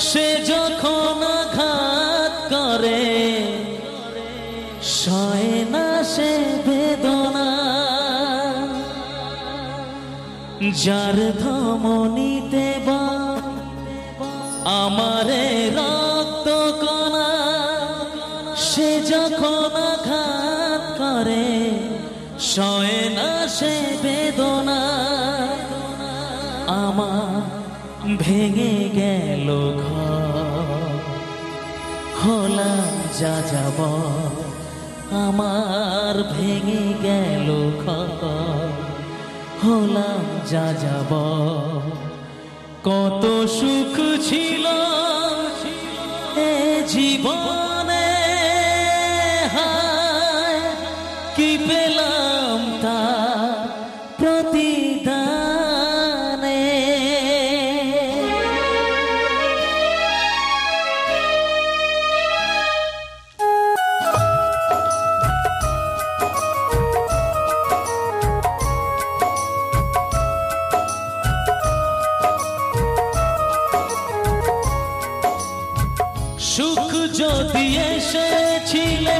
সে যখন আঘাত করে সয় না সে বেদনা, যার ধমনীতে বা আমারে রক্ত কণা, সে যখন আঘাত করে সয় না সে বেদনা। আমার ভেঙে গেল ঘর, হলাম যা যাব, আমার ভেঙে গেল ঘর, হলাম যা যাব। কত সুখ ছিল এ জীবনে, হায় কি পেলাম তা প্রতিদানে। সুখ যদি এসেছিলে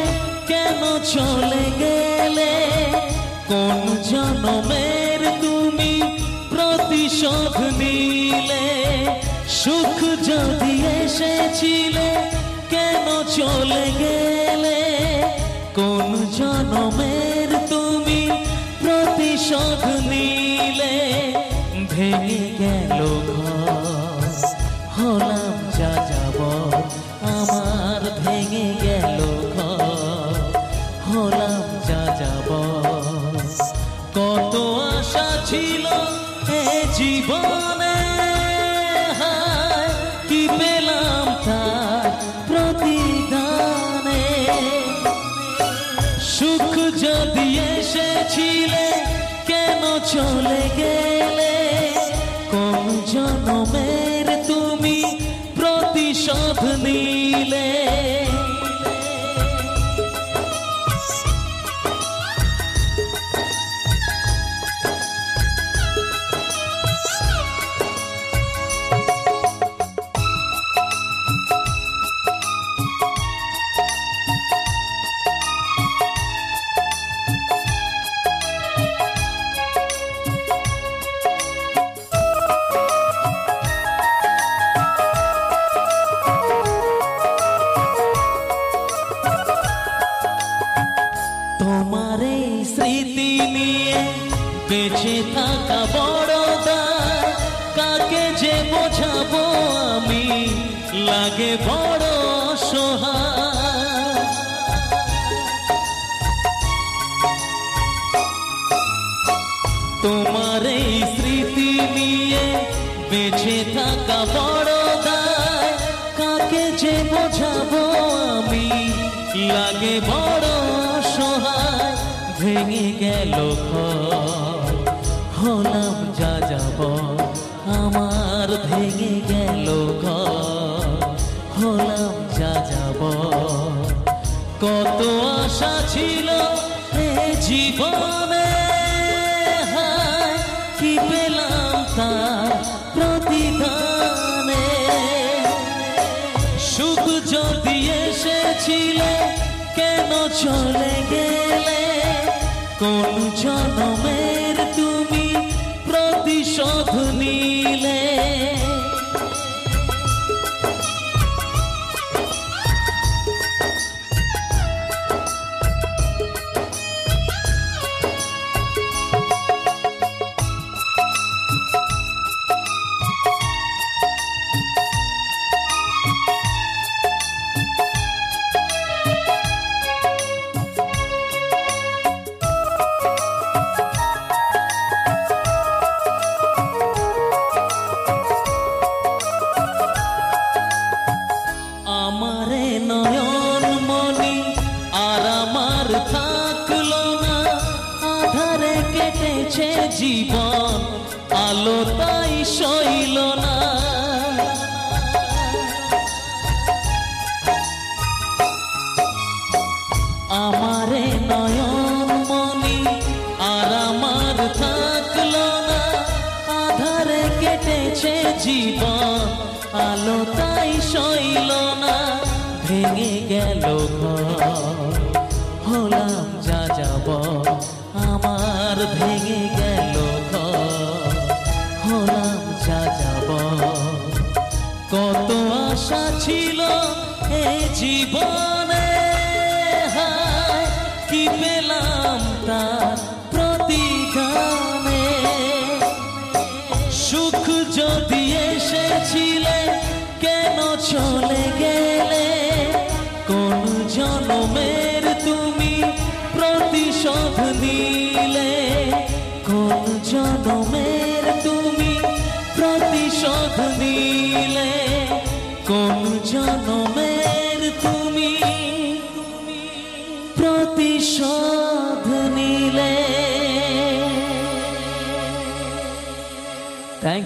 কেন চলে গেলে, কোন জনমের তুমি প্রতিশোধ নিলে। সুখ যদি এসেছিলে কেন চলে গেলে, কোন জনমের তুমি প্রতিশোধ নিলে। ভেঙে গেল ঘর, হলাম যা যাব, আমার ভেঙে গেল ঘর, হলাম যা যাব। কত আশা ছিল এ জীবনে, হায় কি পেলাম তার প্রতিদানে। সুখ যদি এসেছিলে কেন চলে গেলে, কোন জনমের তুমি প্রতিশোধ নিলে। তোমার এই স্মৃতি নিয়ে বেঁচে থাকা বড় দায়, কাকে যে বোঝাবো আমি, লাগে বড় অসহায়। তোমার এই স্মৃতি নিয়ে বেঁচে থাকা বড় দায়, কাকে যে বোঝাবো আমি, লাগে বড় অসহায়। ভেঙে গেল ঘর, হলাম যা যাব, আমার ভেঙে গেল ঘর, হলাম যা যাব। কত আশা ছিল এ জীবনে, হায় কি পেলাম তার প্রতিদানে। সুখ যদি এসেছিলে কেন চলে গেলে, কোন জনমের তুমি প্রতিশোধ নিলে। আমারে নয়ন মনি আর আমার থাকলো না, আধারে কেটেছে জীবন, আলো তাই সইল না। আমারে নয়ন মনি আর আমার থাকলো না, আধারে কেটেছে জীবন, আলো তাই সইল না, ভেঙে গেল ঘর। হলাম যা যাব, আমার ভেঙে গেল ঘর। হলাম যা যাব, কত আশা ছিল এ জীবনে, হায় কি পেলাম তার প্রতিদানে। সুখ যদি এসেছিলে কেন চলে গেলে, কোন জনমের তুমি প্রতিশোধ নিলে, কোন জনমের তুমি প্রতিশোধ নিলে, কোন জনমের তুমি প্রতিশোধ নিলে। থ্যাংক